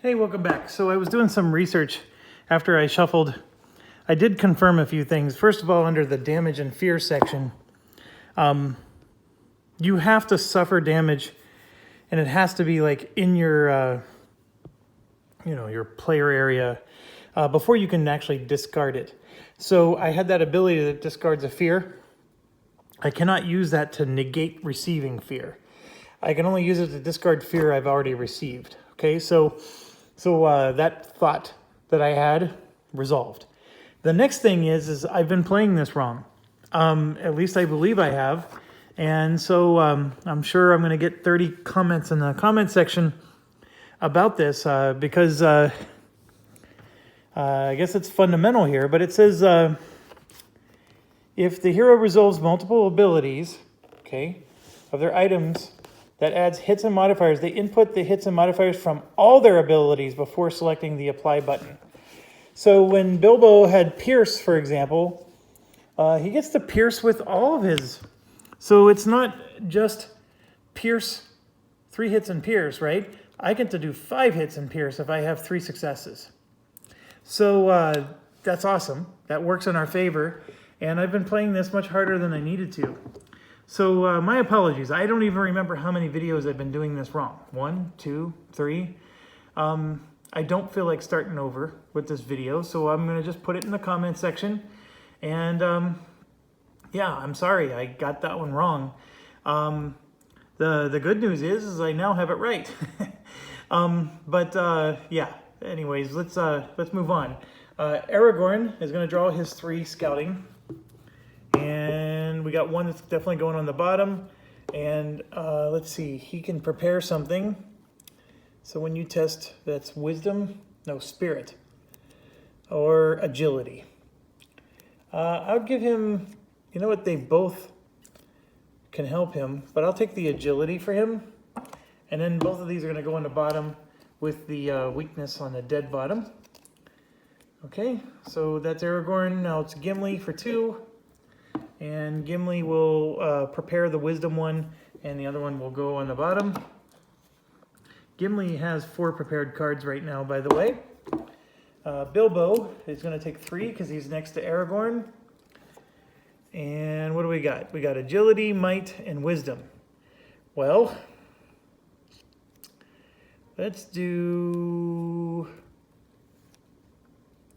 Hey, welcome back. So I was doing some research after I shuffled. I did confirm a few things. First of all, under the damage and fear section, you have to suffer damage, and it has to be like in your, your player area before you can actually discard it. So I had that ability that discards a fear. I cannot use that to negate receiving fear. I can only use it to discard fear I've already received. Okay, so that thought that I had resolved. The next thing is I've been playing this wrong. At least I believe I have. And so I'm sure I'm going to get 30 comments in the comment section about this because I guess it's fundamental here. But it says if the hero resolves multiple abilities, okay, of their items, that adds hits and modifiers. They input the hits and modifiers from all their abilities before selecting the apply button. So when Bilbo had Pierce, for example, he gets to Pierce with all of his. So it's not just Pierce, 3 hits and Pierce, right? I get to do 5 hits and Pierce if I have 3 successes. So that's awesome. That works in our favor. And I've been playing this much harder than I needed to. So my apologies. I don't even remember how many videos I've been doing this wrong. 1, 2, 3. I don't feel like starting over with this video, so I'm going to just put it in the comment section. And yeah, I'm sorry. I got that one wrong. The good news is I now have it right. Yeah, anyways, let's move on. Aragorn is going to draw his 3 scouting. And we got one that's definitely going on the bottom. And let's see, he can prepare something. So when you test, that's wisdom, no, spirit, or agility. I would give him, you know what, they both can help him, but I'll take the agility for him. And then both of these are going to go on the bottom with the weakness on the dead bottom. Okay, so that's Aragorn. Now it's Gimli for 2. And Gimli will prepare the wisdom one, and the other one will go on the bottom. Gimli has 4 prepared cards right now, by the way. Bilbo is going to take 3 because he's next to Aragorn. And what do we got? We got agility, might, and wisdom. Well, let's do...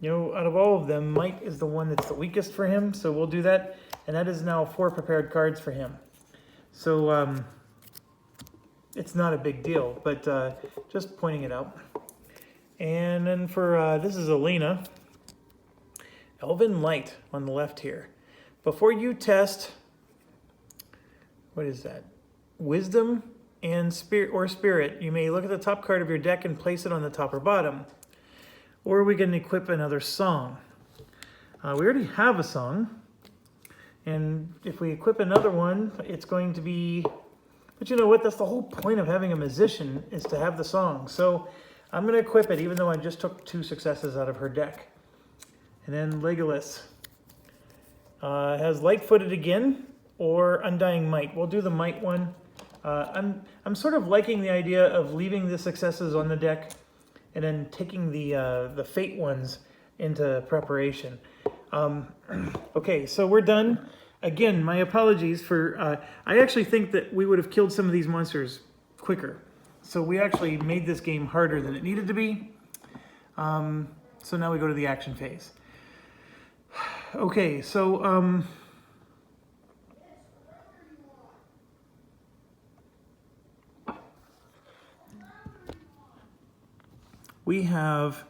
out of all of them, might is the one that's the weakest for him, so we'll do that. And that is now 4 prepared cards for him. So it's not a big deal, but just pointing it out. And then for, this is Elena. Elven Light on the left here. Before you test, what is that? Wisdom and spirit, you may look at the top card of your deck and place it on the top or bottom. Or we can equip another song. We already have a song. And if we equip another one, it's going to be... But you know what? That's the whole point of having a musician, is to have the song. So I'm going to equip it, even though I just took 2 successes out of her deck. And then Legolas has Light-Footed again, or Undying Might. We'll do the Might one. I'm sort of liking the idea of leaving the successes on the deck and then taking the Fate ones into preparation. Okay, so we're done. Again, my apologies for... I actually think that we would have killed some of these monsters quicker. So we actually made this game harder than it needed to be. So now we go to the action phase. Okay, so... we have...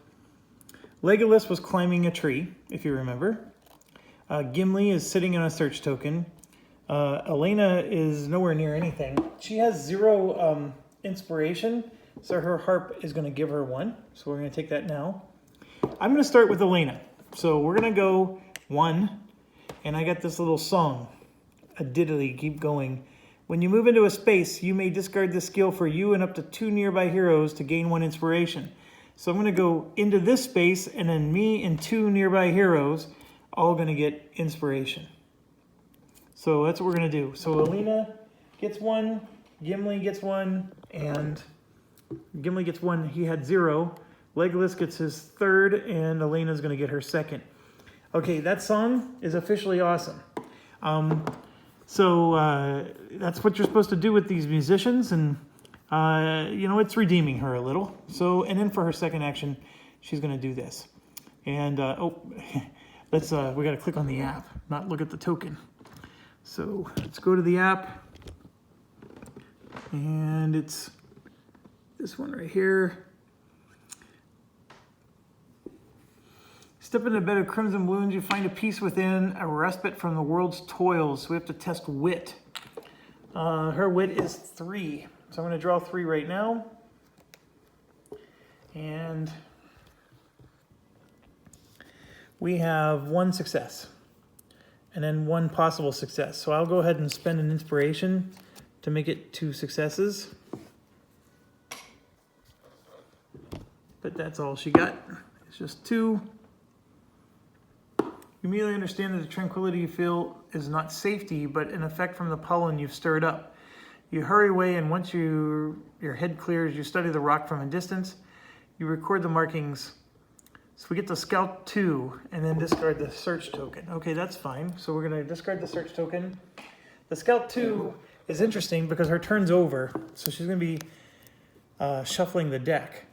Legolas was climbing a tree, if you remember. Gimli is sitting on a search token. Elena is nowhere near anything. She has 0 inspiration, so her harp is going to give her 1. So we're going to take that now. I'm going to start with Elena. So we're going to go 1, and I got this little song. A diddly, keep going. When you move into a space, you may discard this skill for you and up to 2 nearby heroes to gain 1 inspiration. So I'm going to go into this space, and then me and 2 nearby heroes all going to get inspiration. So that's what we're going to do. So Elena gets 1, Gimli gets 1, and Gimli gets 1. He had 0. Legolas gets his third, and Elena's going to get her second. Okay, that song is officially awesome. So that's what you're supposed to do with these musicians, and you know, it's redeeming her a little. So, and then for her second action, she's going to do this. And oh, let's we got to click on the app, not look at the token. So let's go to the app, and it's this one right here. Step into a bed of crimson wounds, you find a peace within, a respite from the world's toils. So we have to test wit. Her wit is 3. So I'm going to draw 3 right now. And we have 1 success. And then 1 possible success. So I'll go ahead and spend an inspiration to make it 2 successes. But that's all she got. It's just 2. You immediately understand that the tranquility you feel is not safety, but an effect from the pollen you've stirred up. You hurry away, and once your head clears, you study the rock from a distance. You record the markings. So we get to Scout 2, and then discard the search token. Okay, that's fine. So we're going to discard the search token. The Scout 2 is interesting because her turn's over, so she's going to be shuffling the deck.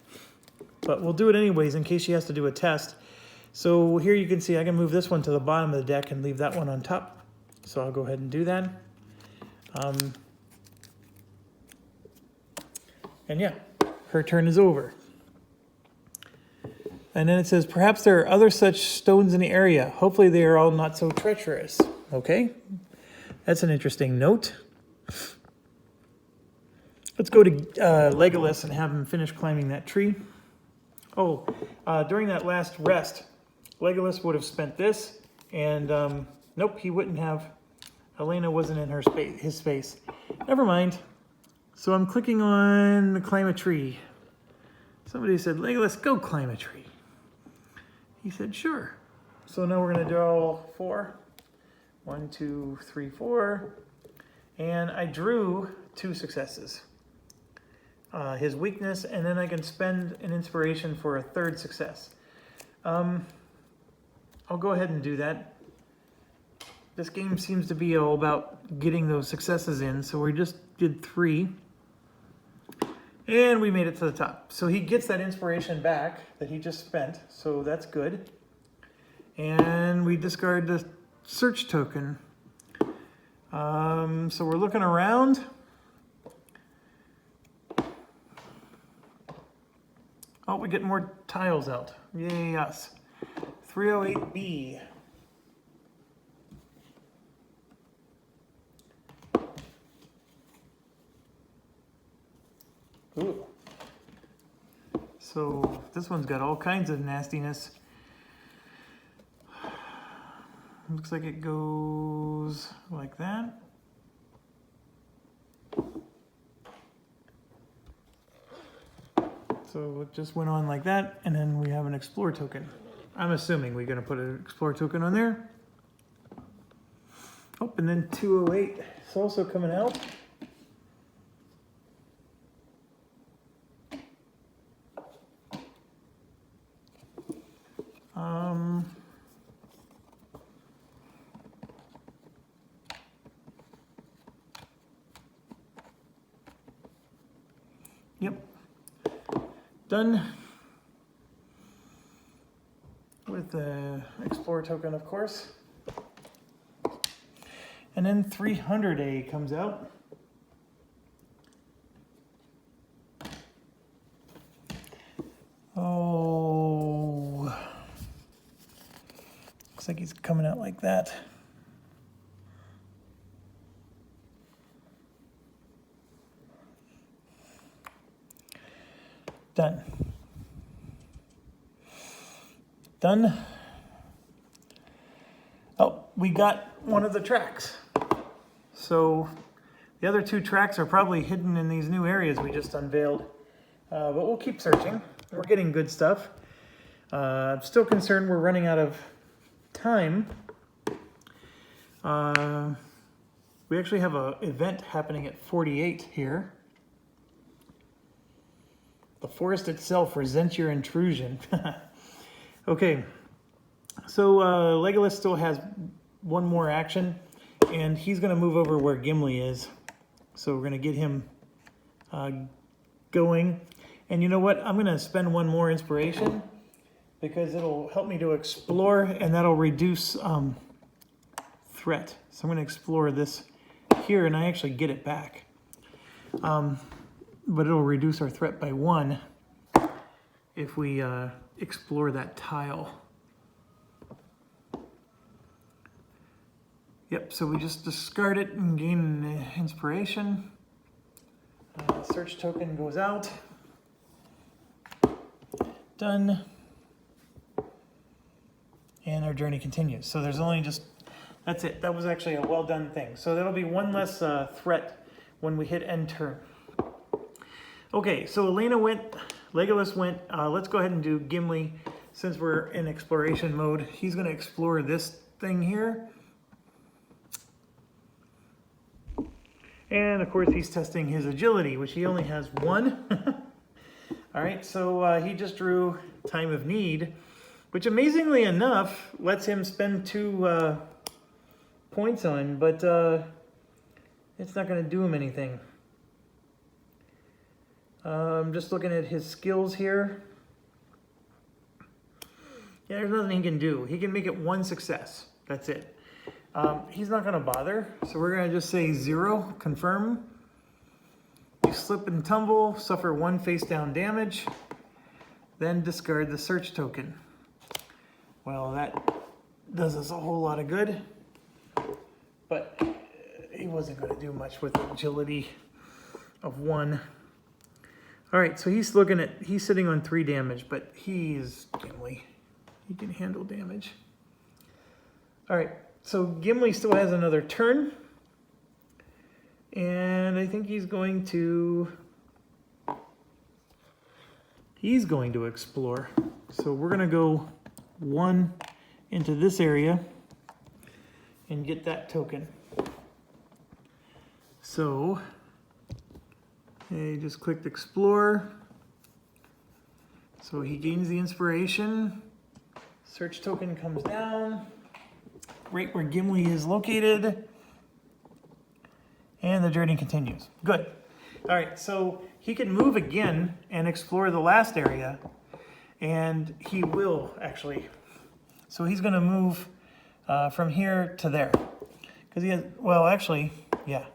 But we'll do it anyways in case she has to do a test. So here you can see I can move this one to the bottom of the deck and leave that one on top. So I'll go ahead and do that. And yeah, her turn is over. And then it says, perhaps there are other such stones in the area. Hopefully they are all not so treacherous. Okay, that's an interesting note. Let's go to Legolas and have him finish climbing that tree. Oh, during that last rest, Legolas would have spent this, and nope, he wouldn't have. Elena wasn't in his space. Never mind. So I'm clicking on climb a tree. Somebody said, Legolas, go climb a tree. He said, sure. So now we're going to draw 4. 1, 2, 3, 4. And I drew 2 successes. His weakness, and then I can spend an inspiration for a 3rd success. I'll go ahead and do that. This game seems to be all about getting those successes in, so we just did 3. And we made it to the top. So he gets that inspiration back that he just spent, so that's good. And we discard the search token. So we're looking around. Oh, we get more tiles out. Yay, us. 308B. Ooh. So this one's got all kinds of nastiness. Looks like it goes like that. So it just went on like that, and then we have an explore token. I'm assuming we're going to put an explore token on there. Oh, and then 208 is also coming out. Yep. Done with the Explorer token, of course. And then 300A comes out. Oh, looks like he's coming out like that. Done. Done. Oh, we got one of the tracks. So the other 2 tracks are probably hidden in these new areas we just unveiled. But we'll keep searching. We're getting good stuff. I'm still concerned we're running out of time. We actually have an event happening at 48 here. The forest itself resents your intrusion. Okay, so Legolas still has one more action, and he's going to move over where Gimli is. So we're going to get him going. And you know what? I'm going to spend one more inspiration because it'll help me to explore, and that'll reduce threat. So I'm going to explore this here, and I actually get it back. But it'll reduce our threat by 1 if we explore that tile. Yep, so we just discard it and gain inspiration. Search token goes out. Done. And our journey continues. So there's only just, that's it. That was actually a well done thing. So that'll be one less threat when we hit end turn. Okay, so Elena went, Legolas went. Let's go ahead and do Gimli since we're in exploration mode. He's going to explore this thing here. And of course he's testing his agility, which he only has 1. All right, so he just drew Time of Need, which amazingly enough lets him spend 2 points on, but it's not going to do him anything. I'm just looking at his skills here. Yeah, there's nothing he can do. He can make it 1 success. That's it. He's not going to bother, so we're going to just say 0, confirm. You slip and tumble, suffer 1 face down damage, then discard the search token. Well, that does us a whole lot of good, but he wasn't going to do much with agility of 1. All right, so he's sitting on 3 damage, but he's Gimli. He can handle damage. All right, so Gimli still has another turn. And I think he's going to explore. So we're going to go 1 into this area and get that token. So I just clicked explore. So he gains the inspiration. Search token comes down right where Gimli is located. And the journey continues. Good. All right, so he can move again and explore the last area. And he will, actually. So he's going to move from here to there. Because he has, well, actually, yeah.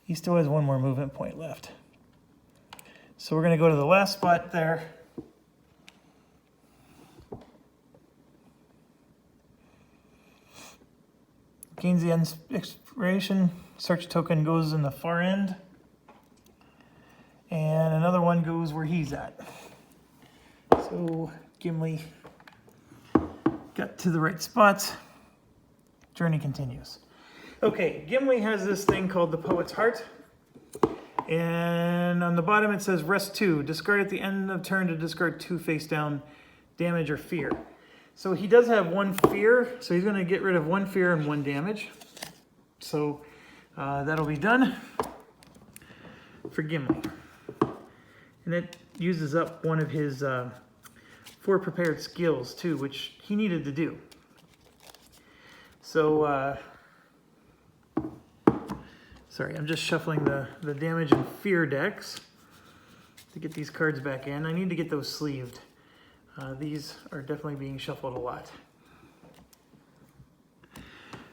He still has 1 more movement point left. So we're going to go to the last spot there. Gains the inspiration. Search token goes in the far end. And another one goes where he's at. So Gimli got to the right spots. Journey continues. Okay, Gimli has this thing called the Poet's Heart. And on the bottom it says rest 2. Discard at the end of turn to discard 2 face down damage or fear. So he does have 1 fear. So he's going to get rid of 1 fear and 1 damage. So that'll be done for Gimli. And it uses up one of his 4 prepared skills too, which he needed to do. So, sorry, I'm just shuffling the damage and fear decks to get these cards back in. I need to get those sleeved. These are definitely being shuffled a lot.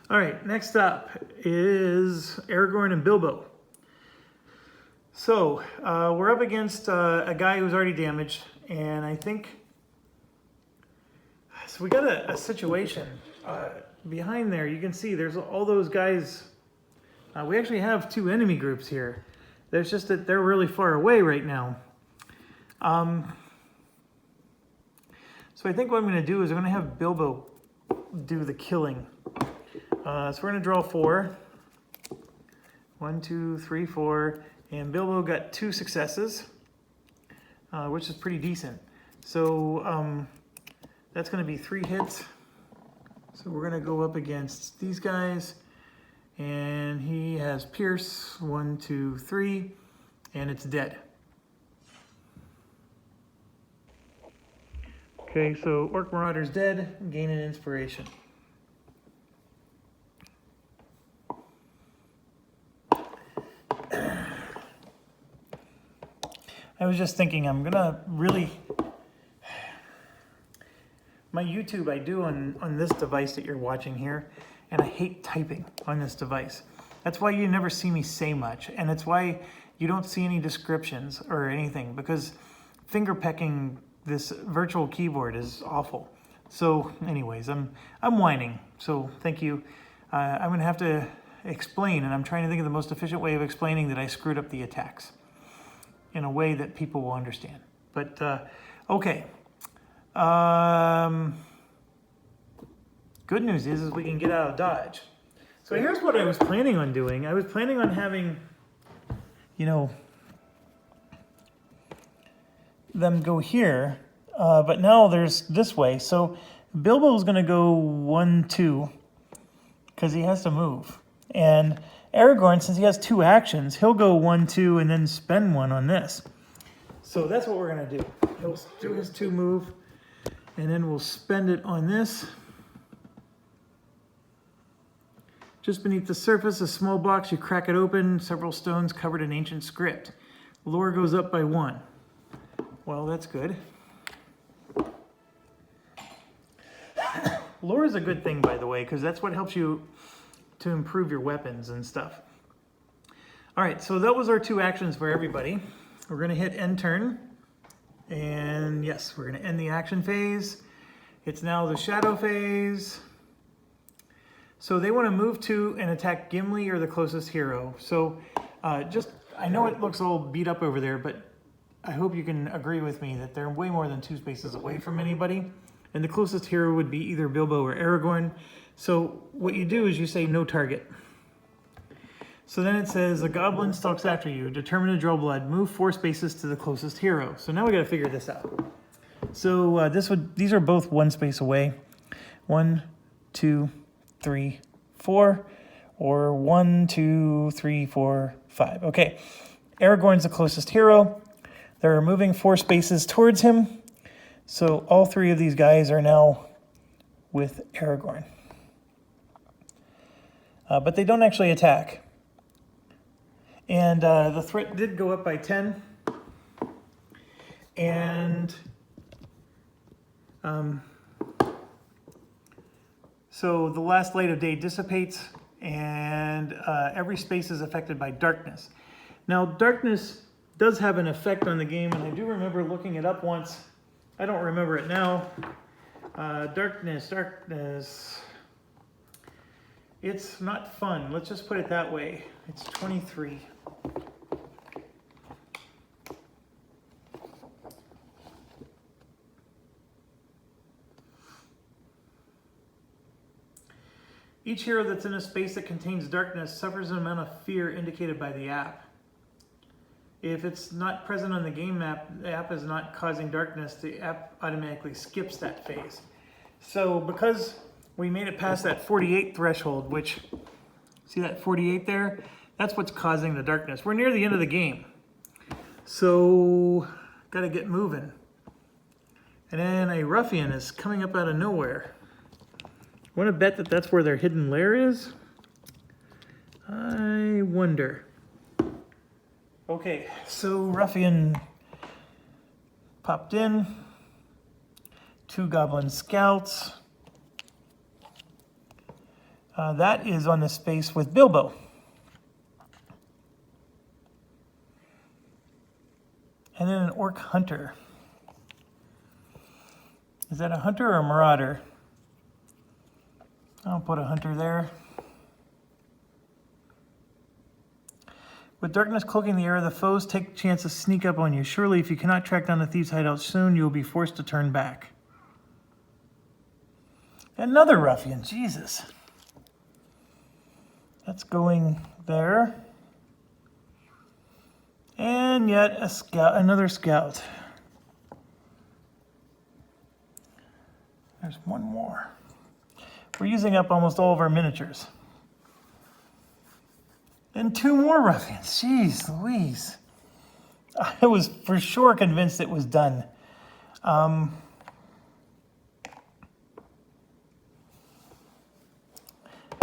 All right, next up is Aragorn and Bilbo. So we're up against a guy who's already damaged, and I think, so we got a situation behind there. You can see there's all those guys. We actually have 2 enemy groups here. There's just that they're really far away right now. So I think what I'm going to do is I'm going to have Bilbo do the killing. So we're going to draw 4. 1, 2, 3, 4. And Bilbo got 2 successes, which is pretty decent. So that's going to be 3 hits. So we're going to go up against these guys. And he has Pierce, 1, 2, 3. And it's dead. Okay, so Orc Marauder's dead, gain an inspiration. I was just thinking I'm gonna really... My YouTube I do on this device that you're watching here, and I hate typing on this device. That's why you never see me say much, and it's why you don't see any descriptions or anything, because finger pecking this virtual keyboard is awful. So anyways, I'm whining, so thank you. I'm gonna have to explain, and I'm trying to think of the most efficient way of explaining that I screwed up the attacks in a way that people will understand. But okay. Good news is we can get out of dodge. So here's what I was planning on doing. I was planning on having, you know, them go here, but now there's this way. So Bilbo's going to go 1, 2, because he has to move. And Aragorn, since he has 2 actions, he'll go 1, 2, and then spend 1 on this. So that's what we're going to do. He'll do his 2 move, and then we'll spend it on this. Just beneath the surface, a small box, you crack it open, several stones covered in ancient script. Lore goes up by 1. Well, that's good. Lore is a good thing, by the way, because that's what helps you to improve your weapons and stuff. All right, so that was our 2 actions for everybody. We're going to hit end turn. And yes, we're going to end the action phase. It's now the shadow phase. So they want to move to and attack Gimli or the closest hero. So I know it looks all beat up over there, but I hope you can agree with me that they're way more than 2 spaces away from anybody. And the closest hero would be either Bilbo or Aragorn. So what you do is you say no target. So then it says a goblin stalks after you. Determine to draw blood. Move 4 spaces to the closest hero. So now we got to figure this out. So these are both 1 space away. 1, 2, 3, 4, or 1, 2, 3, 4, 5. Okay, Aragorn's the closest hero. They're moving 4 spaces towards him. So all 3 of these guys are now with Aragorn. But they don't actually attack. And the threat did go up by 10. And so the last light of day dissipates, and every space is affected by darkness. Now, darkness does have an effect on the game, and I do remember looking it up once. I don't remember it now. Darkness. It's not fun. Let's just put it that way. It's 23. Each hero that's in a space that contains darkness suffers an amount of fear indicated by the app. If it's not present on the game map, the app is not causing darkness, the app automatically skips that phase. So because we made it past that 48 threshold, which, see that 48 there? That's what's causing the darkness. We're near the end of the game. So, gotta get moving. And then a ruffian is coming up out of nowhere. Want to bet that that's where their hidden lair is? I wonder. Okay, so ruffian popped in. 2 goblin scouts. That is on the space with Bilbo. And then an orc hunter. Is that a hunter or a marauder? I'll put a hunter there. With darkness cloaking the air, the foes take a chance to sneak up on you. Surely, if you cannot track down the thieves' hideout soon, you will be forced to turn back. Another ruffian, Jesus. That's going there. And yet a scout, another scout. There's one more. We're using up almost all of our miniatures. And 2 more ruffians. Jeez Louise. I was for sure convinced it was done.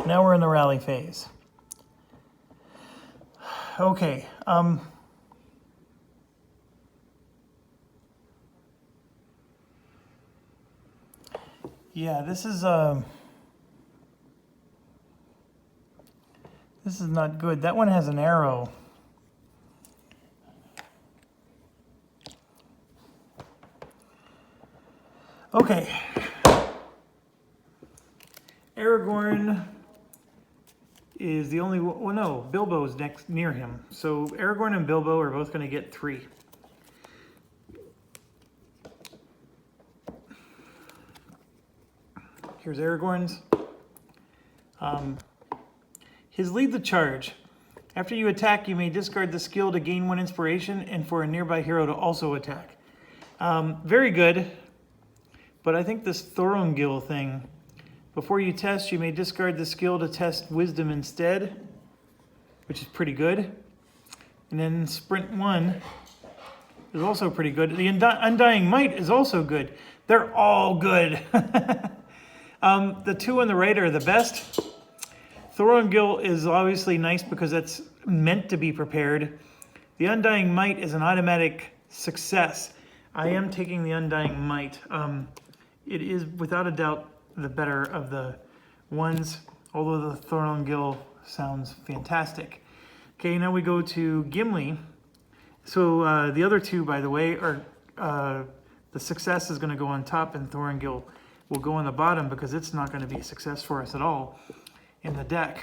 Now we're in the rally phase. Okay. Yeah, this is not good. That one has an arrow. Okay. Aragorn is the only one. Well, no, Bilbo's next near him. So Aragorn and Bilbo are both going to get 3. Here's Aragorn's. His lead the charge. After you attack, you may discard the skill to gain 1 inspiration and for a nearby hero to also attack. Very good. But I think this Thorongil thing, before you test, you may discard the skill to test wisdom instead, which is pretty good. And then sprint 1 is also pretty good. The Undying Might is also good. They're all good. The 2 on the right are the best. Thorongil is obviously nice because that's meant to be prepared. The Undying Might is an automatic success. I am taking the Undying Might. It is without a doubt the better of the ones, although the Thorongil sounds fantastic. Okay, now we go to Gimli. So the other 2, by the way, are the success is going to go on top and Thorongil will go on the bottom because it's not going to be a success for us at all in the deck.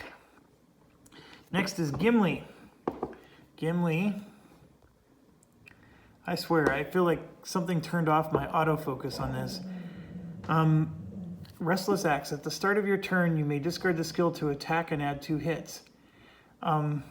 Next is Gimli. Gimli, I swear, I feel like something turned off my autofocus on this. Restless Axe. At the start of your turn, you may discard the skill to attack and add 2 hits. And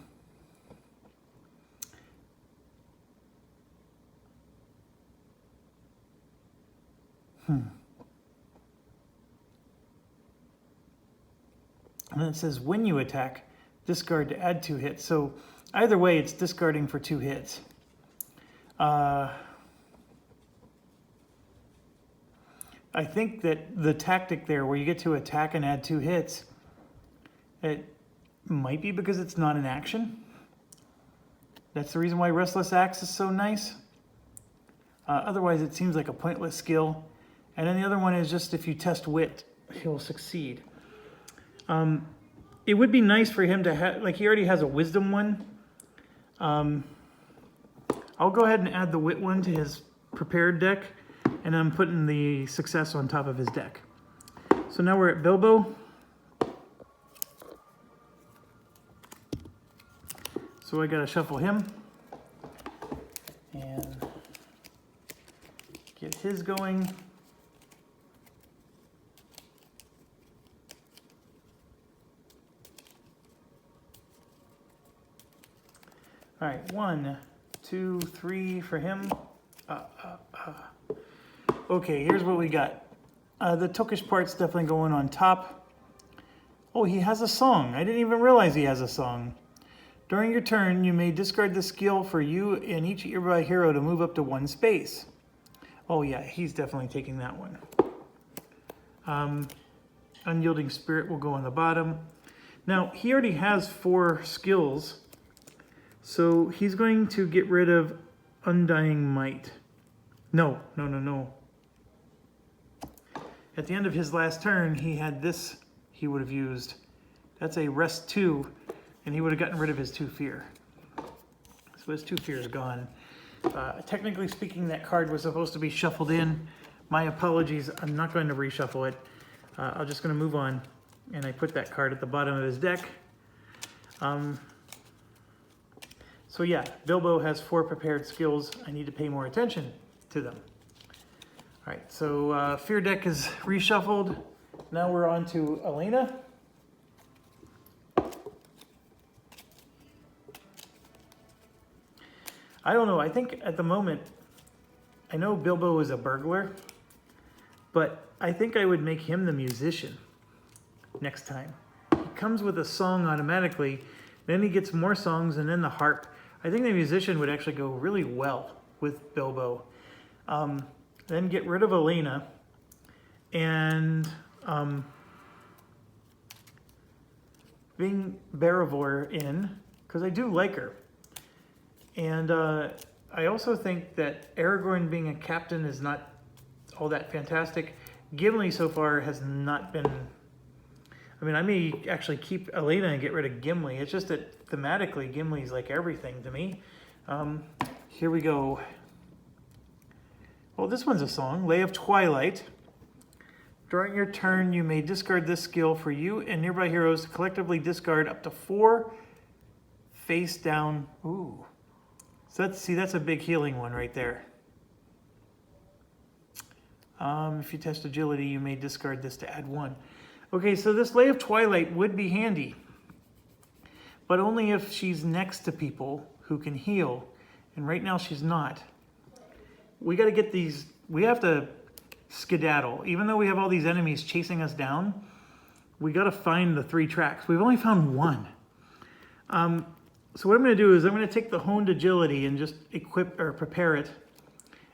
then it says when you attack, discard to add 2 hits. So either way, it's discarding for 2 hits. I think that the tactic there where you get to attack and add 2 hits, it might be because it's not an action. That's the reason why Restless Axe is so nice. Otherwise, it seems like a pointless skill. And then the other one is just if you test wit, he'll succeed. It would be nice for him to have, like he already has a wisdom one. I'll go ahead and add the wit one to his prepared deck. And I'm putting the success on top of his deck. So now we're at Bilbo. So I gotta shuffle him. And get his going. All right, 1, 2, 3 for him. Okay, here's what we got. The Tookish part's definitely going on top. Oh, he has a song. I didn't even realize he has a song. During your turn, you may discard the skill for you and each nearby hero to move up to 1 space. Oh yeah, he's definitely taking that one. Unyielding Spirit will go on the bottom. Now, he already has 4 skills, so he's going to get rid of Undying Might. No. At the end of his last turn, he had this he would have used. That's a rest 2, and he would have gotten rid of his 2 fear. So his 2 fear is gone. Technically speaking, that card was supposed to be shuffled in. My apologies, I'm not going to reshuffle it. I'm just going to move on, and I put that card at the bottom of his deck. So yeah, Bilbo has 4 prepared skills. I need to pay more attention to them. All right, so Fear deck is reshuffled. Now we're on to Elena. I don't know, I think at the moment, I know Bilbo is a burglar, but I think I would make him the musician next time. He comes with a song automatically, then he gets more songs and then the harp. I think the musician would actually go really well with Bilbo. Then get rid of Elena, and bring Barivore in because I do like her. And I also think that Aragorn being a captain is not all that fantastic. Gimli so far has not been... I mean, I may actually keep Elena and get rid of Gimli. It's just that thematically, Gimli's like everything to me. Here we go. Well, this one's a song. Lay of Twilight. During your turn, you may discard this skill for you and nearby heroes to collectively discard up to 4 face down. Ooh. So that's a big healing one right there. If you test agility, you may discard this to add 1. Okay, so this Lay of Twilight would be handy, but only if she's next to people who can heal, and right now she's not. We got to get these, we have to skedaddle. Even though we have all these enemies chasing us down, we got to find the 3 tracks. We've only found 1. So what I'm going to do is I'm going to take the honed agility and just equip or prepare it,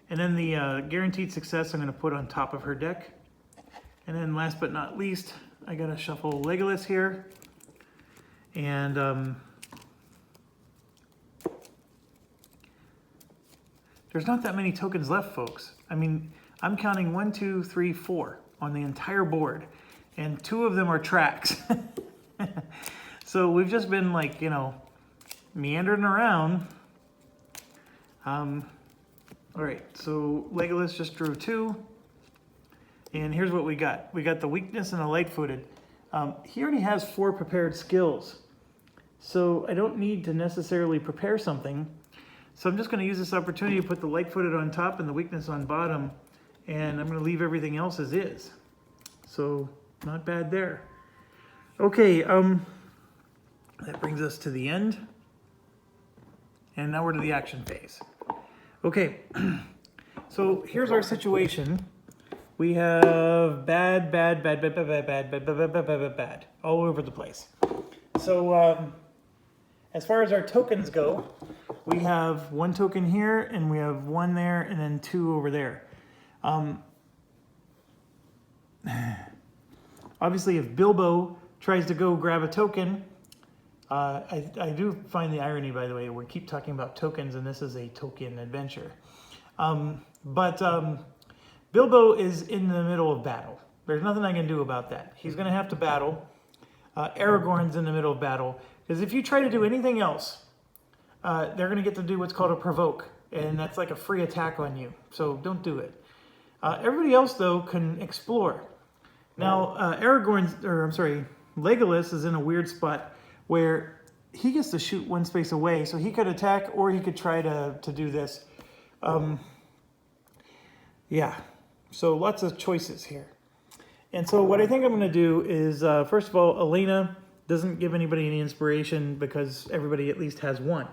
and then the guaranteed success I'm going to put on top of her deck. And then last but not least, I got to shuffle Legolas here. And there's not that many tokens left, folks. I mean, I'm counting 1, 2, 3, 4 on the entire board. And 2 of them are tracks. So we've just been like, you know, meandering around. All right, so Legolas just drew 2. And here's what we got. We got the weakness and the light-footed. He already has 4 prepared skills. So I don't need to necessarily prepare something. So I'm just going to use this opportunity to put the light-footed on top and the weakness on bottom. And I'm going to leave everything else as is. So not bad there. Okay, that brings us to the end. And now we're to the action phase. Okay, so here's our situation. We have bad, all over the place. So as far as our tokens go, we have 1 token here, and we have 1 there, and then 2 over there. Obviously, if Bilbo tries to go grab a token, I do find the irony, by the way, we keep talking about tokens, and this is a token adventure. Bilbo is in the middle of battle. There's nothing I can do about that. He's going to have to battle. Aragorn's in the middle of battle. Because if you try to do anything else, they're going to get to do what's called a provoke. And that's like a free attack on you. So don't do it. Everybody else, though, can explore. Now, Legolas is in a weird spot where he gets to shoot 1 space away. So he could attack, or he could try to do this. Yeah. So lots of choices here. And so what I think I'm going to do is, first of all, Elena doesn't give anybody any inspiration because everybody at least has 1.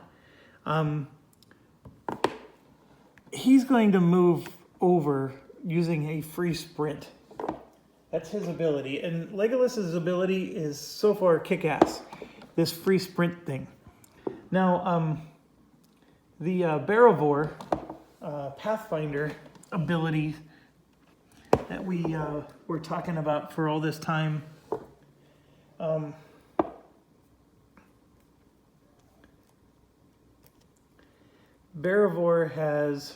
He's going to move over using a free sprint. That's his ability. And Legolas's ability is so far kick-ass, this free sprint thing. Now, the Barivore Pathfinder ability that we were talking about for all this time. Barivore has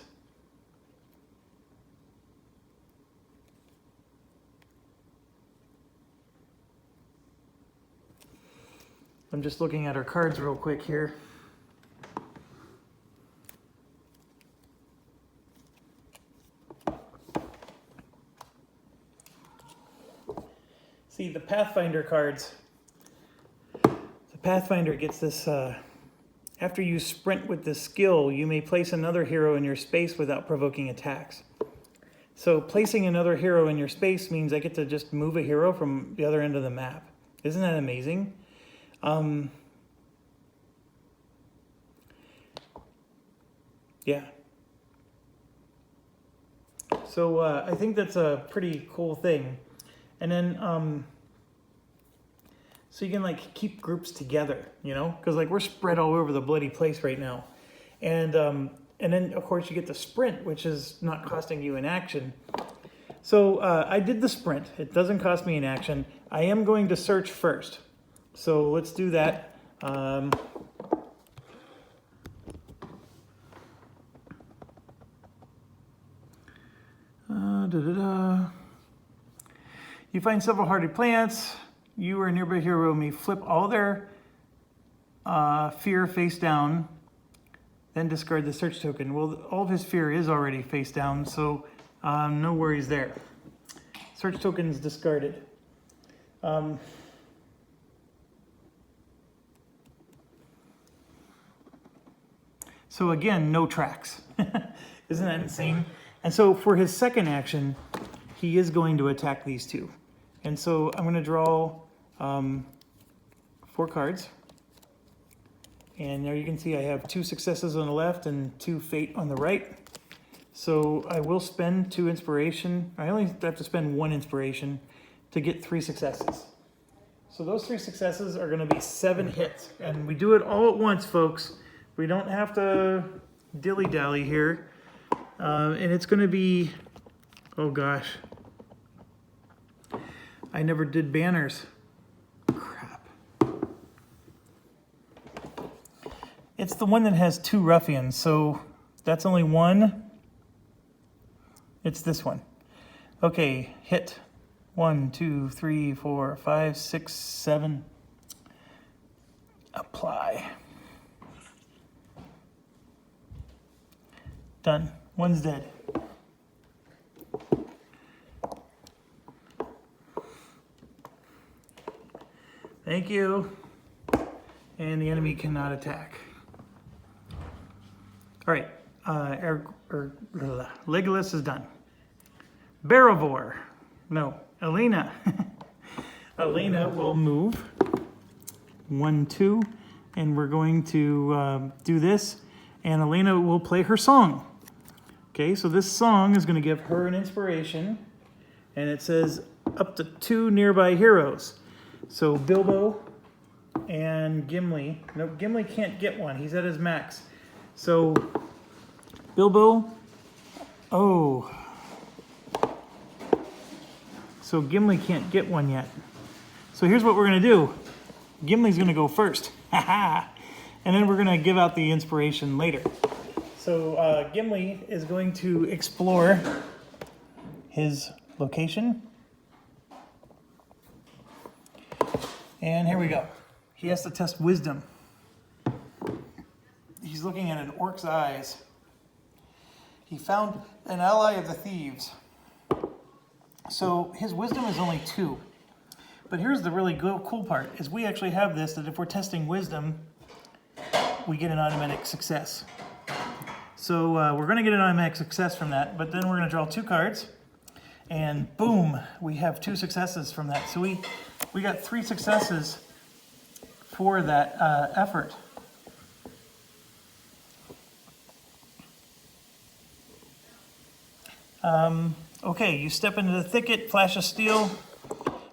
I'm just looking at our cards real quick here. See, the Pathfinder cards, the Pathfinder gets this, after you sprint with this skill, you may place another hero in your space without provoking attacks. So placing another hero in your space means I get to just move a hero from the other end of the map. Isn't that amazing? Yeah. So I think that's a pretty cool thing. And then, so you can like keep groups together, you know, because like we're spread all over the bloody place right now. And then of course you get the sprint, which is not costing you an action. So I did the sprint. It doesn't cost me an action. I am going to search first. So let's do that. You find several hardy plants. You or a nearby hero may flip all their fear face down, then discard the search token. Well, all of his fear is already face down, so no worries there. Search token is discarded. So again, no tracks. Isn't that insane? And so for his second action, he is going to attack these two. And so I'm going to draw 4 cards. And there you can see I have 2 successes on the left and 2 fate on the right. So I will spend 2 inspiration. I only have to spend 1 inspiration to get 3 successes. So those 3 successes are going to be 7 hits. And we do it all at once, folks. We don't have to dilly-dally here. And it's going to be, oh gosh. I never did banners. Crap. It's the one that has 2 ruffians, so that's only 1. It's this one. Okay, hit. 1, 2, 3, 4, 5, 6, 7. Apply. Done. One's dead. Thank you. And the enemy cannot attack. All right. Legolas is done. Barivore. No. Elena. Elena will move. 1, 2. And we're going to do this. And Elena will play her song. Okay, so this song is going to give her an inspiration, and it says up to 2 nearby heroes. So Bilbo and Gimli. No, Gimli can't get one. He's at his max. So Bilbo. Oh. So Gimli can't get one yet. So here's what we're going to do. Gimli's going to go first. And then we're going to give out the inspiration later. So Gimli is going to explore his location. And here we go. He has to test wisdom. He's looking at an orc's eyes. He found an ally of the thieves. So his wisdom is only 2. But here's the really cool part, is we actually have this, that if we're testing wisdom, we get an automatic success. So we're going to get an automatic success from that, but then we're going to draw 2 cards, and boom, we have 2 successes from that. So we got 3 successes for that effort. Okay, you step into the thicket, flash of steel,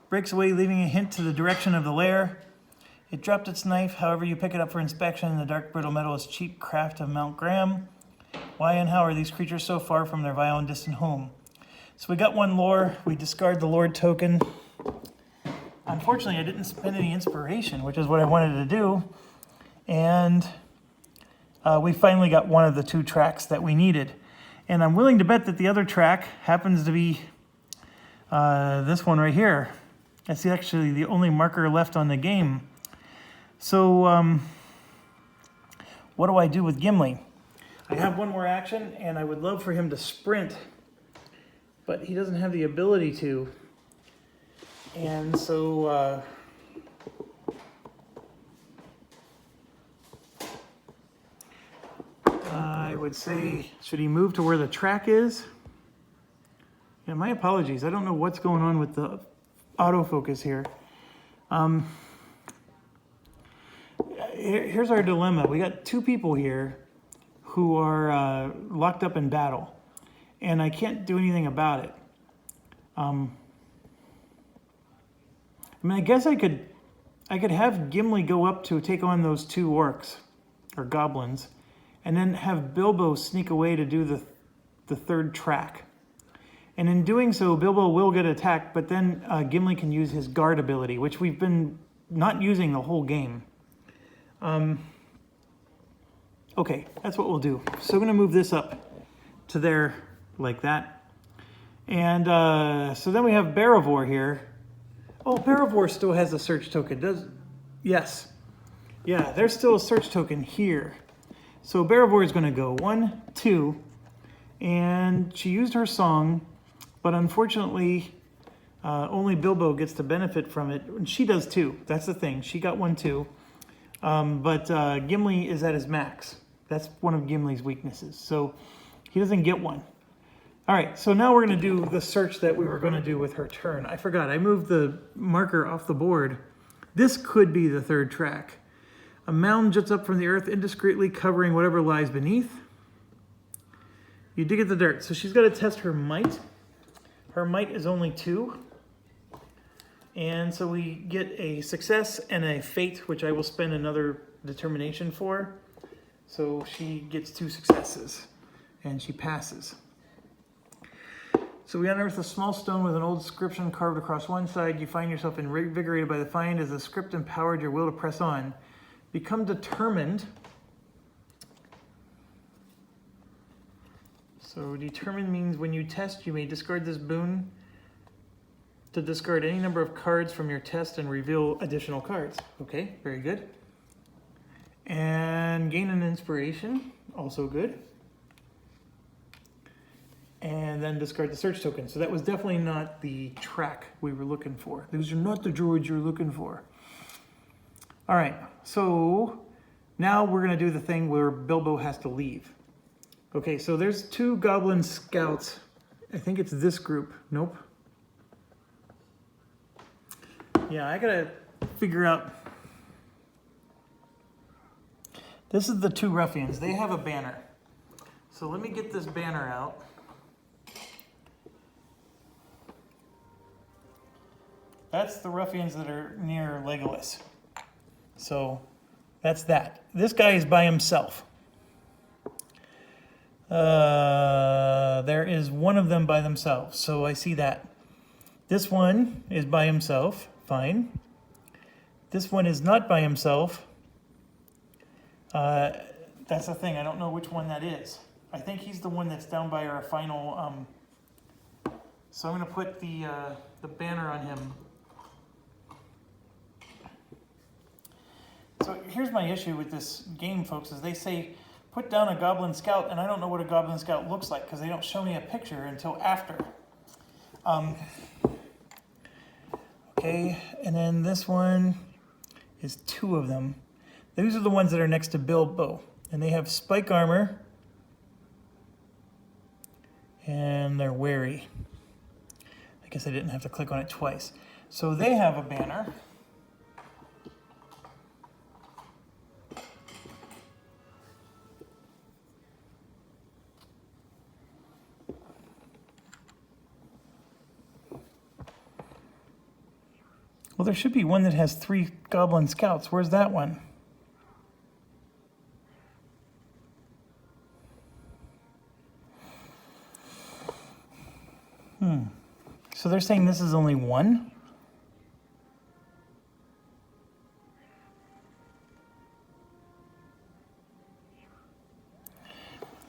breaks away, leaving a hint to the direction of the lair. It dropped its knife, however you pick it up for inspection. The dark brittle metal is cheap craft of Mount Graham. Why and how are these creatures so far from their vile and distant home? So we got 1 lore. We discard the Lord token. Unfortunately, I didn't spend any inspiration, which is what I wanted to do. And we finally got one of the 2 tracks that we needed. And I'm willing to bet that the other track happens to be this one right here. That's actually the only marker left on the game. So what do I do with Gimli? I have 1 more action, and I would love for him to sprint, but he doesn't have the ability to. And so I would say, should he move to where the track is? Yeah, my apologies. I don't know what's going on with the autofocus here. Here's our dilemma. We got 2 people here who are locked up in battle, and I can't do anything about it. I mean, I guess I could have Gimli go up to take on those 2 orcs or goblins, and then have Bilbo sneak away to do the 3rd track. And in doing so, Bilbo will get attacked, but then Gimli can use his guard ability, which we've been not using the whole game. Okay, that's what we'll do. So I'm going to move this up to there like that. And so then we have Barivore here. Oh, Barivore still has a search token. Does yes. Yeah, there's still a search token here. So Barivore is going to go 1, 2, and she used her song, but unfortunately only Bilbo gets to benefit from it. And she does too. That's the thing. She got 1 too. But Gimli is at his max. That's one of Gimli's weaknesses. So he doesn't get 1. All right, so now we're going to do the search that we were going to do with her turn. I forgot. I moved the marker off the board. This could be the 3rd track. A mound juts up from the earth, indiscreetly covering whatever lies beneath. You dig at the dirt. So she's got to test her might. Her might is only 2. And so we get a success and a fate, which I will spend another determination for. So she gets 2 successes, and she passes. So we unearth a small stone with an old inscription carved across one side. You find yourself invigorated by the find as the script empowered your will to press on. Become determined. So determined means when you test, you may discard this boon to discard any number of cards from your test and reveal additional cards. Okay, very good. And gain an inspiration, also good. And then discard the search token. So that was definitely not the track we were looking for. Those are not the droids you're looking for. All right, so now we're gonna do the thing where Bilbo has to leave. Okay, so there's 2 goblin scouts. I think it's this group. Nope. Yeah, I gotta figure out. This is the 2 ruffians. They have a banner. So let me get this banner out. That's the ruffians that are near Legolas. So that's that. This guy is by himself. There is one of them by themselves. So I see that. This one is by himself. Fine. This one is not by himself. That's the thing. I don't know which one that is. I think he's the one that's down by our final. So I'm going to put the banner on him. So here's my issue with this game, folks, is they say, put down a Goblin Scout, and I don't know what a Goblin Scout looks like, because they don't show me a picture until after. Okay, and then this one is 2 of them. These are the ones that are next to Bilbo, and they have spike armor, and they're wary. I guess I didn't have to click on it twice. So they have a banner. Well, there should be one that has 3 Goblin Scouts. Where's that one? So they're saying this is only 1?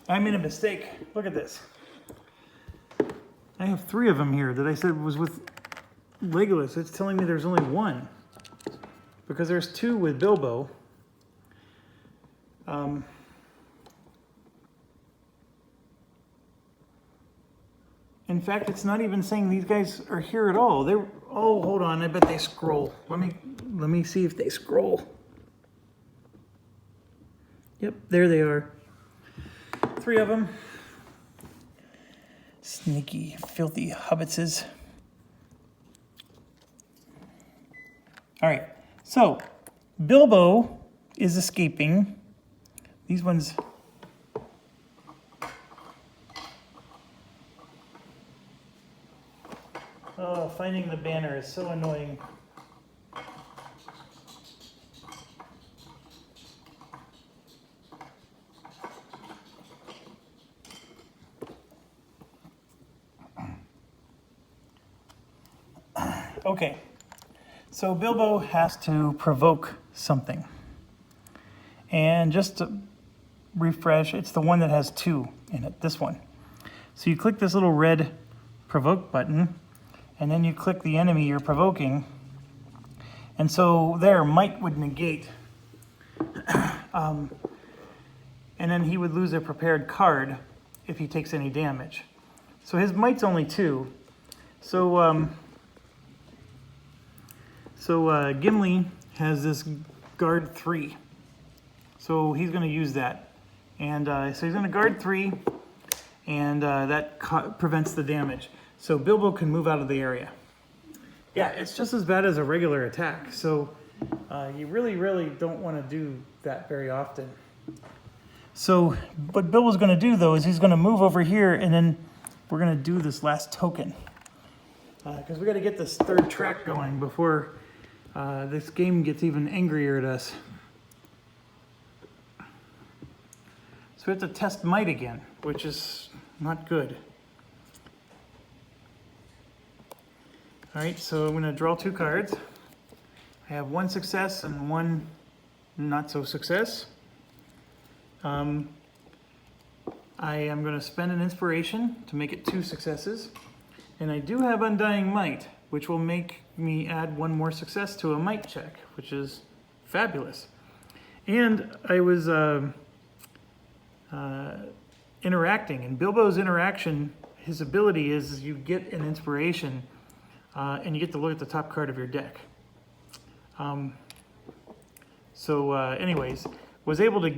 I made a mistake. Look at this. I have 3 of them here that I said was with Legolas. It's telling me there's only 1 because there's 2 with Bilbo. In fact, it's not even saying these guys are here at all. They're hold on. I bet they scroll. Let me see if they scroll. Yep, there they are. 3 of them. Sneaky, filthy hobbitses. All right, so Bilbo is escaping. These ones. Oh, finding the banner is so annoying. Okay, So Bilbo has to provoke something. And just to refresh, it's the one that has 2 in it, this one. So you click this little red provoke button, and then you click the enemy you're provoking. And so there, might would negate. And then he would lose a prepared card if he takes any damage. So his might's only 2. So Gimli has this guard 3. So he's going to use that. And so he's going to guard 3, and that prevents the damage. So Bilbo can move out of the area. Yeah, it's just as bad as a regular attack. So you really, really don't want to do that very often. So what Bilbo's going to do, though, is he's going to move over here, and then we're going to do this last token. Because we got to get this third track going before this game gets even angrier at us. So we have to test might again, which is not good. All right, so I'm going to draw 2 cards. I have 1 success and 1 not so success. I am going to spend an inspiration to make it 2 successes. And I do have Undying Might, which will make me add 1 more success to a might check, which is fabulous. And I was interacting, and Bilbo's interaction, his ability is you get an inspiration and you get to look at the top card of your deck. Anyways, was able to,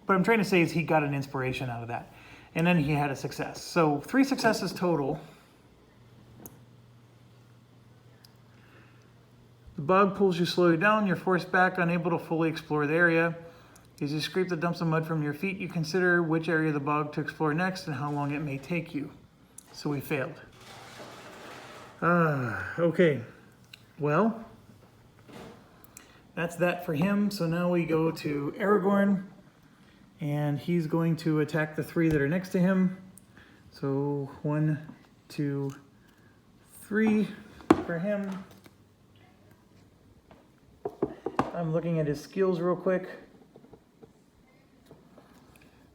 what I'm trying to say is he got an inspiration out of that. And then he had a success. So 3 successes total. The bog pulls you slowly down, you're forced back, unable to fully explore the area. As you scrape the dumps of mud from your feet, you consider which area of the bog to explore next and how long it may take you. So we failed. Okay. Well, that's that for him. So now we go to Aragorn, and he's going to attack the 3 that are next to him. So 1, 2, 3 for him. I'm looking at his skills real quick.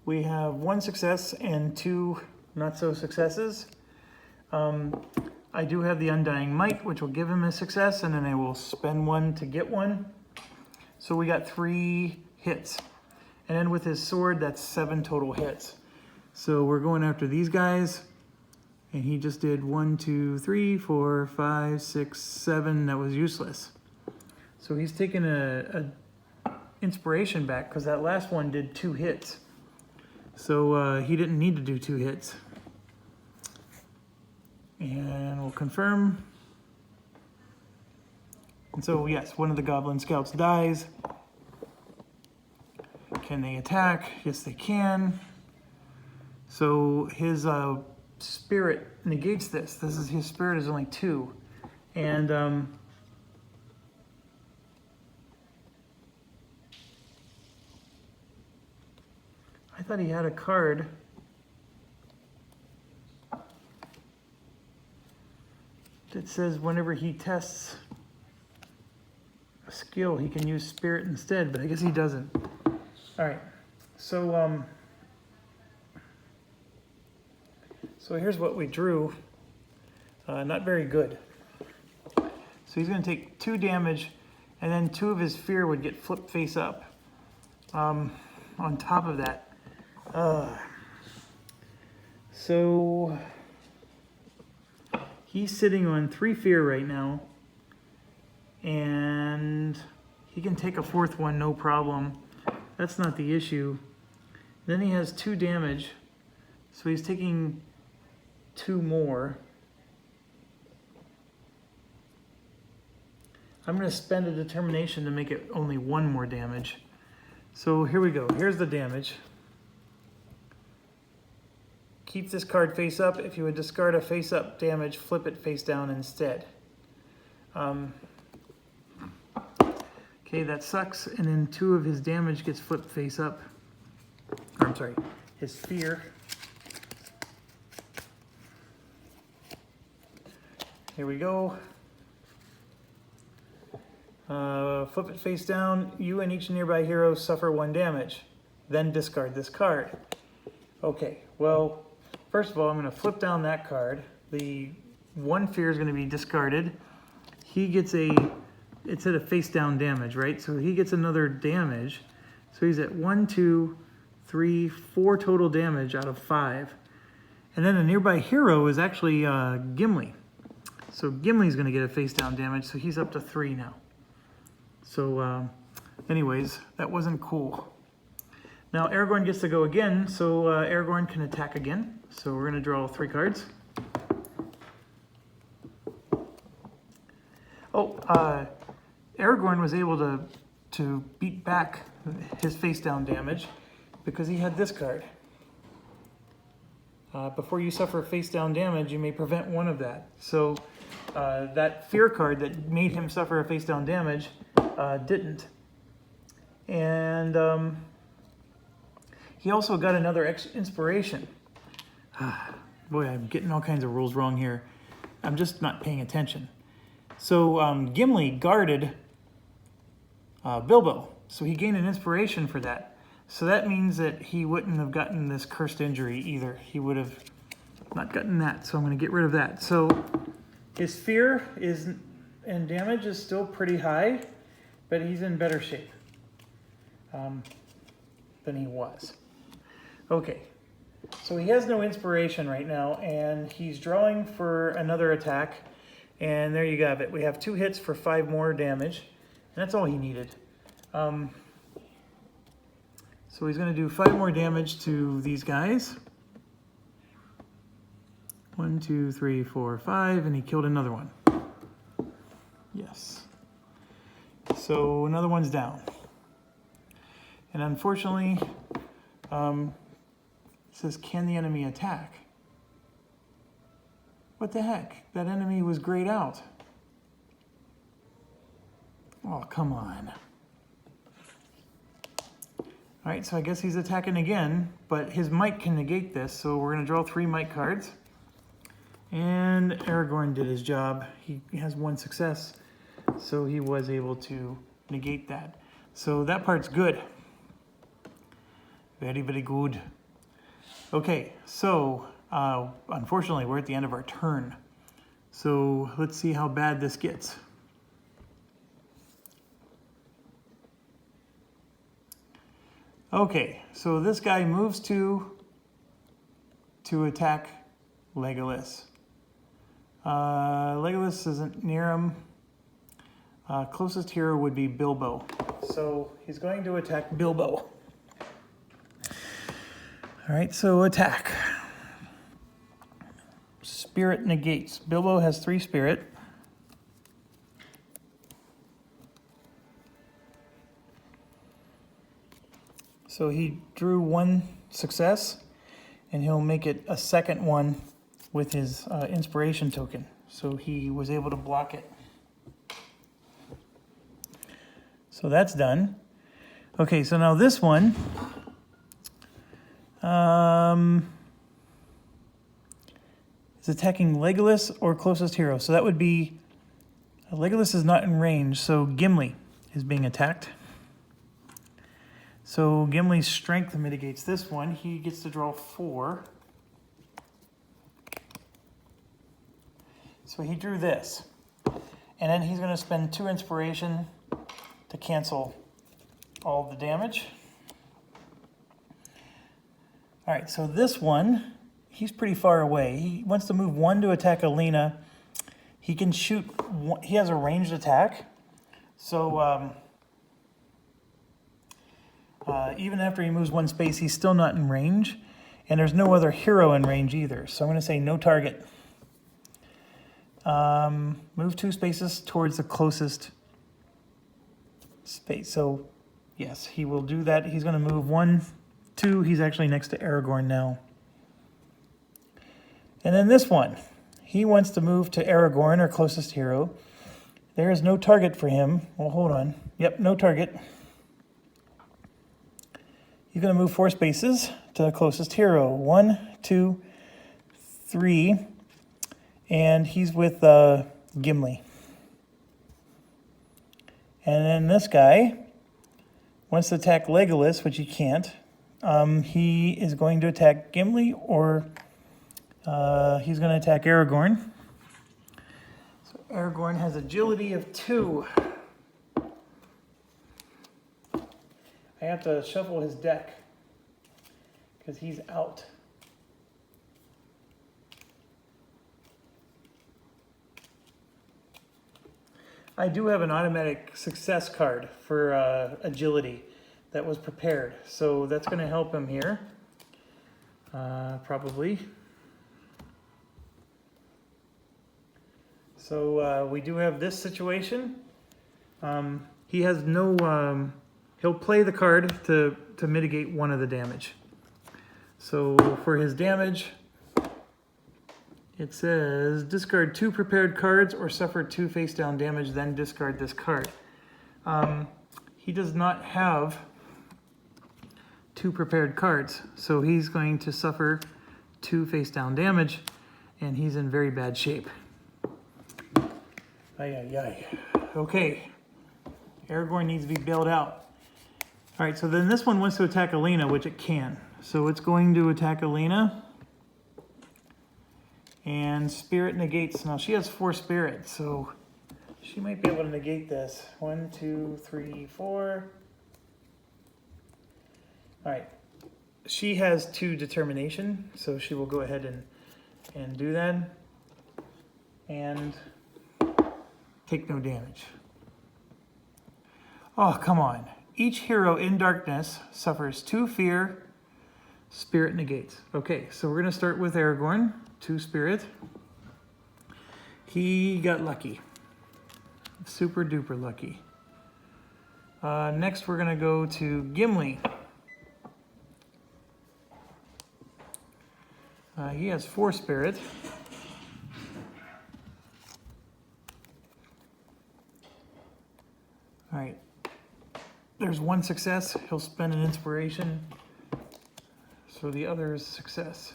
We have 1 success and 2 not so successes. I do have the Undying Might, which will give him a success, and then I will spend 1 to get 1. So we got 3 hits. And then with his sword, that's 7 total hits. So we're going after these guys. And he just did 1, 2, 3, 4, 5, 6, 7. That was useless. So he's taking a inspiration back because that last one did 2 hits. So he didn't need to do 2 hits. And we'll confirm. And so, yes, one of the Goblin Scouts dies. Can they attack? Yes, they can. So his spirit negates this. His spirit is only 2. And I thought he had a card. That says whenever he tests a skill, he can use spirit instead, but I guess he doesn't. All right, so here's what we drew. Not very good. So he's going to take 2 damage, and then 2 of his fear would get flipped face up. On top of that, so he's sitting on 3 fear right now, and he can take a 4th one, no problem. That's not the issue. Then he has 2 damage, so he's taking 2 more. I'm going to spend a determination to make it only 1 more damage. So here we go. Here's the damage. Keep this card face up. If you would discard a face up damage, flip it face down instead. Okay, that sucks. And then 2 of his damage gets flipped face up. Or, I'm sorry, his fear. Here we go. Flip it face down. You and each nearby hero suffer 1 damage. Then discard this card. Okay, well, first of all, I'm going to flip down that card. The 1 fear is going to be discarded. He gets it's at a face down damage, right? So he gets another damage. So he's at 1, 2, 3, 4 total damage out of 5. And then a nearby hero is actually Gimli. So Gimli's going to get a face down damage, so he's up to 3 now. So anyways, that wasn't cool. Now Aragorn gets to go again, so Aragorn can attack again. So we're going to draw 3 cards. Oh, Aragorn was able to beat back his face down damage because he had this card. Before you suffer face down damage, you may prevent 1 of that. So that fear card that made him suffer a face down damage didn't. And he also got another inspiration. Boy, I'm getting all kinds of rules wrong here. I'm just not paying attention. So Gimli guarded Bilbo, so he gained an inspiration for that. So that means that he wouldn't have gotten this cursed injury either. He would have not gotten that, so I'm going to get rid of that. So his fear and damage is still pretty high, but he's in better shape than he was. Okay, so he has no inspiration right now, and he's drawing for another attack. And there you have it. We have 2 hits for 5 more damage, and that's all he needed. So he's going to do 5 more damage to these guys. 1, 2, 3, 4, 5, and he killed another one. Yes. So another one's down. And unfortunately, it says, can the enemy attack? What the heck? That enemy was grayed out. Oh, come on. All right, so I guess he's attacking again, but his might can negate this, so we're going to draw 3 might cards. And Aragorn did his job. He has 1 success, so he was able to negate that. So that part's good. Very, very good. Okay, so unfortunately, we're at the end of our turn. So let's see how bad this gets. Okay, so this guy moves to attack Legolas. Legolas isn't near him. Closest hero would be Bilbo. So he's going to attack Bilbo. All right, so attack. Spirit negates. Bilbo has 3 spirit. So he drew 1 success, and he'll make it a second one with his inspiration token. So he was able to block it. So that's done. Okay, so now this one. Is attacking Legolas or closest hero. So that would be, Legolas is not in range, so Gimli is being attacked. So Gimli's strength mitigates this one. He gets to draw 4. So he drew this. And then he's going to spend 2 inspiration to cancel all the damage. All right, so this one, he's pretty far away. He wants to move 1 to attack Alina. He can shoot, he has a ranged attack. So even after he moves 1 space, he's still not in range. And there's no other hero in range either. So I'm going to say no target. Move 2 spaces towards the closest space. So yes, he will do that. He's going to move 1, 2. He's actually next to Aragorn now. And then this one, he wants to move to Aragorn, our closest hero. There is no target for him. Well, hold on. Yep, no target. He's going to move 4 spaces to the closest hero. 1, 2, 3. And he's with Gimli. And then this guy wants to attack Legolas, which he can't. He is going to attack Gimli, or he's going to attack Aragorn. So Aragorn has agility of 2. I have to shuffle his deck because he's out. I do have an automatic success card for agility that was prepared, so that's going to help him here, probably. So we do have this situation. He has no, he'll play the card to mitigate one of the damage. So for his damage, it says discard 2 prepared cards or suffer 2 face down damage, then discard this card. He does not have 2 prepared cards, so he's going to suffer 2 face down damage, and he's in very bad shape. Okay, Aragorn needs to be bailed out. All right, so then this one wants to attack Alina, which it can. So it's going to attack Alina. And spirit negates. Now she has 4 spirit, so she might be able to negate this. 1, 2, 3, 4. All right. She has 2 determination, so she will go ahead and do that. And take no damage. Oh, come on. Each hero in darkness suffers 2 fear, spirit negates. Okay, so we're going to start with Aragorn. 2 spirit. He got lucky. Super duper lucky. Next we're going to go to Gimli. He has 4 spirit. All right. There's 1 success. He'll spend an inspiration. So the other is success.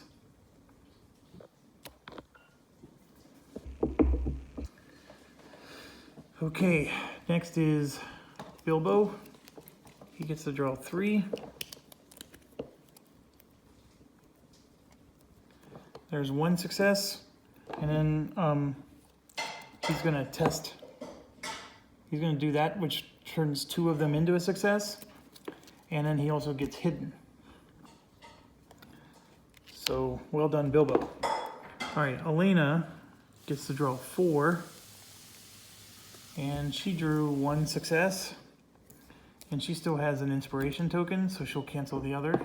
Okay, next is Bilbo. He gets to draw 3. There's 1 success, and then he's going to test. He's going to do that, which turns 2 of them into a success, and then he also gets hidden. So, well done, Bilbo. All right, Alina gets to draw 4. And she drew 1 success, and she still has an inspiration token, so she'll cancel the other.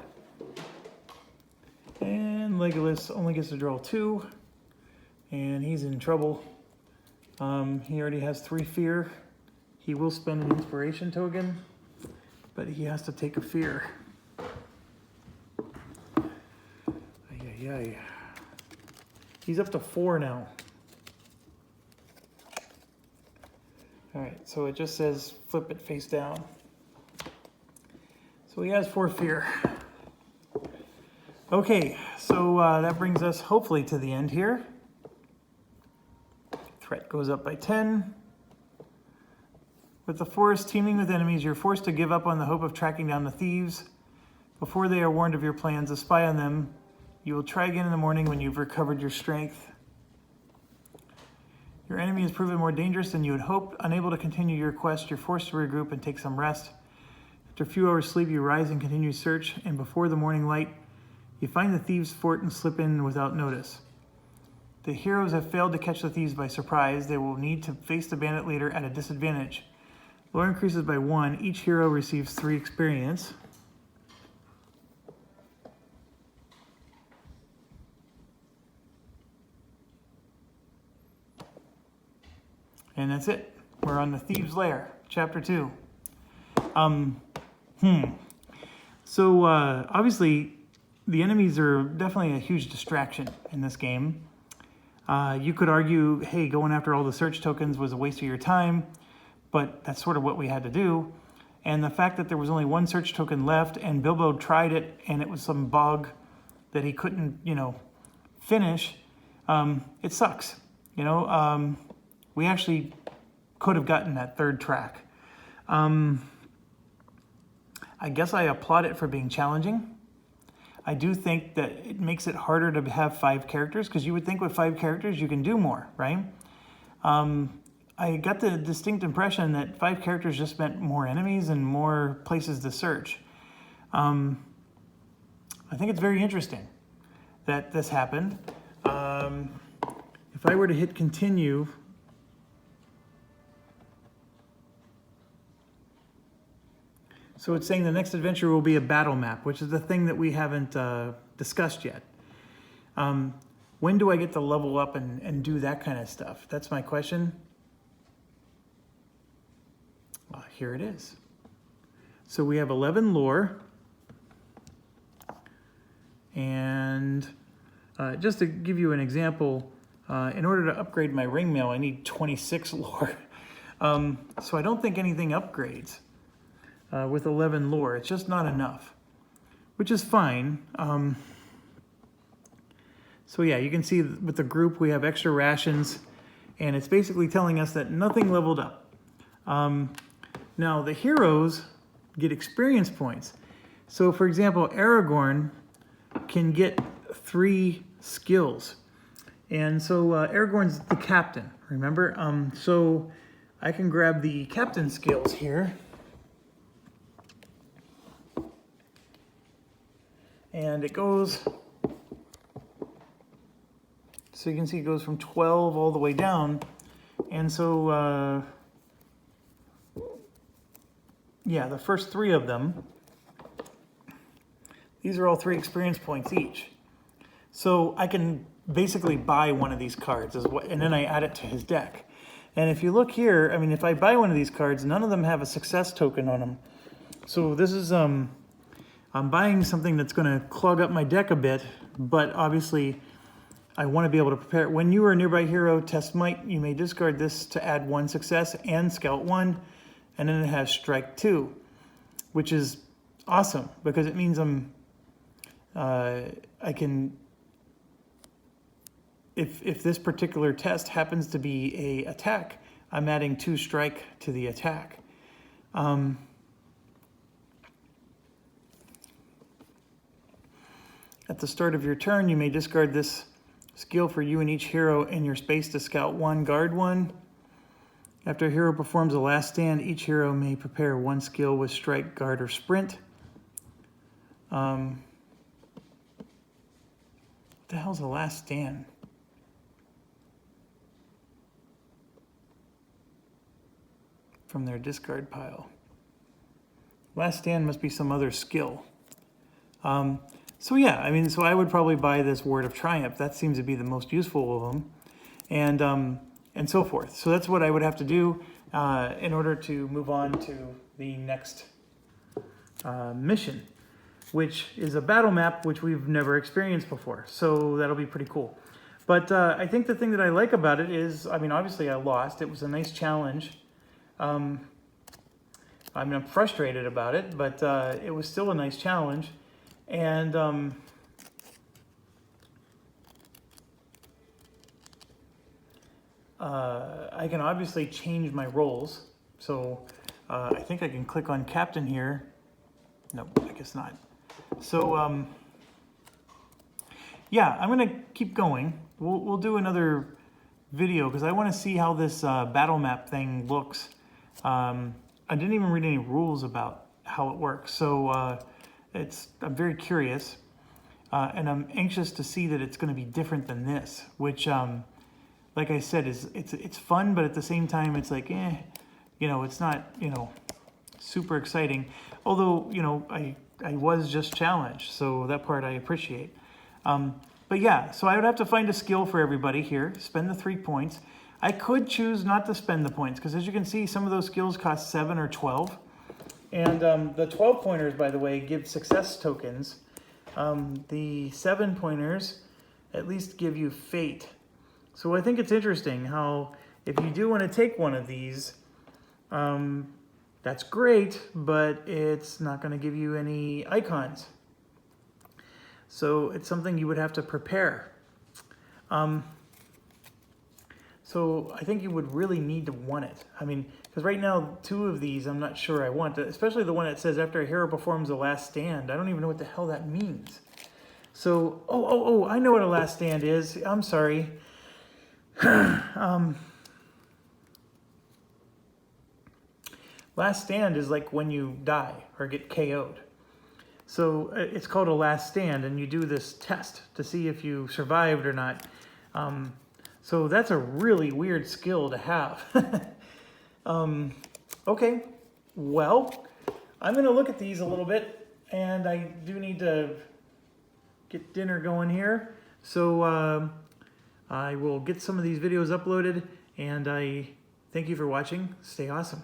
And Legolas only gets to draw 2, and he's in trouble. He already has 3 fear. He will spend an inspiration token, but he has to take a fear. He's up to 4 now. All right, so it just says flip it face down. So he has 4 fear. Okay, so that brings us hopefully to the end here. Threat goes up by 10. With the forest teeming with enemies, you're forced to give up on the hope of tracking down the thieves. Before they are warned of your plans to spy on them, you will try again in the morning when you've recovered your strength. Your enemy has proven more dangerous than you had hoped. Unable to continue your quest, you're forced to regroup and take some rest. After a few hours sleep, you rise and continue search, and before the morning light, you find the thieves' fort and slip in without notice. The heroes have failed to catch the thieves by surprise. They will need to face the bandit leader at a disadvantage. Lore increases by 1. Each hero receives 3 experience. And that's it. We're on the Thieves' Lair, Chapter 2. So, obviously, the enemies are definitely a huge distraction in this game. You could argue, hey, going after all the search tokens was a waste of your time, but that's sort of what we had to do. And the fact that there was only 1 search token left, and Bilbo tried it, and it was some bug that he couldn't, finish, it sucks. We actually could have gotten that 3rd track. I guess I applaud it for being challenging. I do think that it makes it harder to have 5 characters, because you would think with 5 characters you can do more, right? I got the distinct impression that 5 characters just meant more enemies and more places to search. I think it's very interesting that this happened. If I were to hit continue, so it's saying the next adventure will be a battle map, which is the thing that we haven't discussed yet. When do I get to level up and do that kind of stuff? That's my question. Well, here it is. So we have 11 lore. And just to give you an example, in order to upgrade my ring mail, I need 26 lore. So I don't think anything upgrades with 11 lore. It's just not enough, which is fine. So yeah, you can see with the group we have extra rations, and it's basically telling us that nothing leveled up. Now the heroes get experience points. So for example, Aragorn can get 3 skills. And so Aragorn's the captain, remember? So I can grab the captain skills here. And it goes, so you can see it goes from 12 all the way down. And so, yeah, the first 3 of them, these are all 3 experience points each. So I can basically buy one of these cards, and then I add it to his deck. And if you look here, I mean, if I buy one of these cards, none of them have a success token on them. So this is, I'm buying something that's going to clog up my deck a bit, but obviously I want to be able to prepare. When you are a nearby hero, test might, you may discard this to add 1 success and scout 1, and then it has strike 2, which is awesome because it means I can, if this particular test happens to be a attack, I'm adding 2 strike to the attack. At the start of your turn, you may discard this skill for you and each hero in your space to scout 1, guard 1. After a hero performs a last stand, each hero may prepare 1 skill with strike, guard, or sprint. What the hell's a last stand? From their discard pile. Last stand must be some other skill. So yeah, I mean, so I would probably buy this Word of Triumph. That seems to be the most useful of them, and so forth. So that's what I would have to do in order to move on to the next mission, which is a battle map which we've never experienced before. So that'll be pretty cool. But I think the thing that I like about it is, I mean, obviously I lost. It was a nice challenge. I mean, I'm frustrated about it, but it was still a nice challenge. And I can obviously change my roles. So I think I can click on Captain here. No, I guess not. So yeah, I'm going to keep going. We'll do another video because I want to see how this battle map thing looks. I didn't even read any rules about how it works. So I'm very curious, and I'm anxious to see that it's going to be different than this, which, like I said, it's fun, but at the same time, it's like, you know, it's not, you know, super exciting. Although, you know, I was just challenged, so that part I appreciate. But yeah, so I would have to find a skill for everybody here, spend the 3 points. I could choose not to spend the points, because as you can see, some of those skills cost 7 or 12. And the 12 pointers, by the way, give success tokens. The 7 pointers at least give you fate. So I think it's interesting how if you do want to take one of these, that's great, but it's not going to give you any icons. So it's something you would have to prepare. So I think you would really need to want it. I mean, because right now, 2 of these I'm not sure I want, especially the one that says after a hero performs a last stand. I don't even know what the hell that means. So, oh, I know what a last stand is. I'm sorry. Last stand is like when you die or get KO'd. So it's called a last stand, and you do this test to see if you survived or not. So that's a really weird skill to have. Okay, well, I'm going to look at these a little bit, and I do need to get dinner going here. So I will get some of these videos uploaded, and I thank you for watching. Stay awesome.